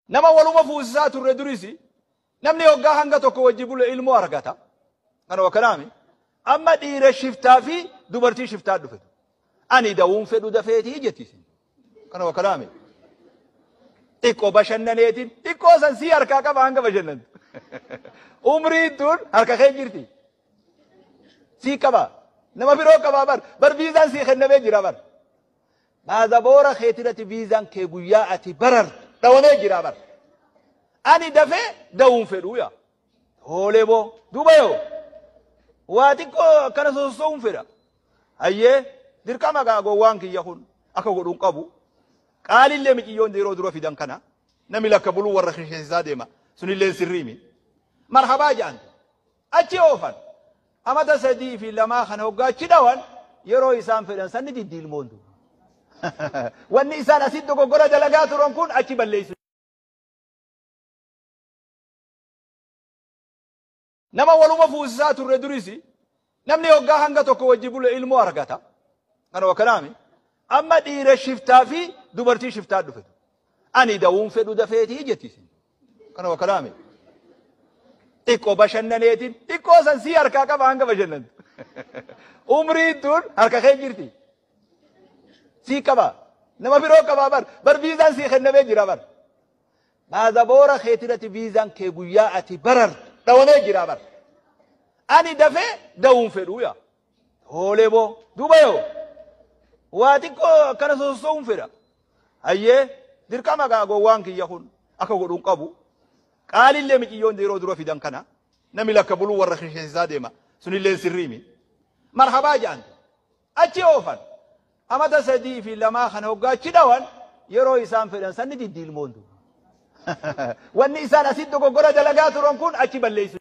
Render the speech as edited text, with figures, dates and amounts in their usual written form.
nama waluma fuusisaa turre durisi namni hoggaa hanga tokko wajji bule ilmoo argata kana wakanaami amma dhiira shiftaa fi dubartii shiftaa dhufe ani dawuun fedhu dafeetii jettisin kana wakanaami xiqqoo bashannaneetiin xiqqoo san sii harkaa qaba hanga bashannantu umriin tun harka kee jirti sii qaba nama biroo qaba bar viizaan sii kennamee jira bar baadaboora keetirati viizaan kee guyyaa ati barar dhawamee jira bar ani dafee dawuun fedhu yaa hoolee boo duuba yoo waa xiqqoo akkana soso'uun fedha hayyee dirqama gaagoo waan kiyya kun akka godhuun qabu qaalillee miciyyoon yeroo dura fidan kana nami lakka buluu warra kisheessisaa deema sunillee sirriimi marhabaa jaanta achi oofan amata 3 fi 2 kana hoggaachi dhawan yeroo isaan fedhan sanni diddiilmoontu wanni isaan asitti dogoggora dalagaa turan kun achi balleessu nama waluma fuusisaa turre durisi namni hoggaa hanga tokko wajji bule ilmoo argata kana wakanaami amma dhiira shiftaa fi dubartii shiftaa dhufe ani dawuun fedhu dafeetii jettisin kana wakanaami xiqqoo bashannaneetiin xiqqoo san sii harkaa qaba hanga bashannantu umriin tun harka kee jirti sii qaba nama biroo qaba bar viizaan sii kennamee jira bar baadaboora keetirati viizaan kee guyyaa ati barar dhawamee jira bar ani dafee dawuun fedhu yaa hoolee boo duuba yoo waa xiqqoo akkana soso'uun fedha hayyee dirqama gaagoo waan kiyya kun akka godhuun qabu qaalillee miciyyoon yeroo dura fidan kana nami lakka buluu warra kisheessisaa deema sunillee sirriimi marhabaa jaanta achi oofan amata 3 fi 2 kana hoggaachi dhawan yeroo isaan fedhan sanni diddiilmoontu wanni isaan asitti dogoggora dalagaa turan kun achi balleessu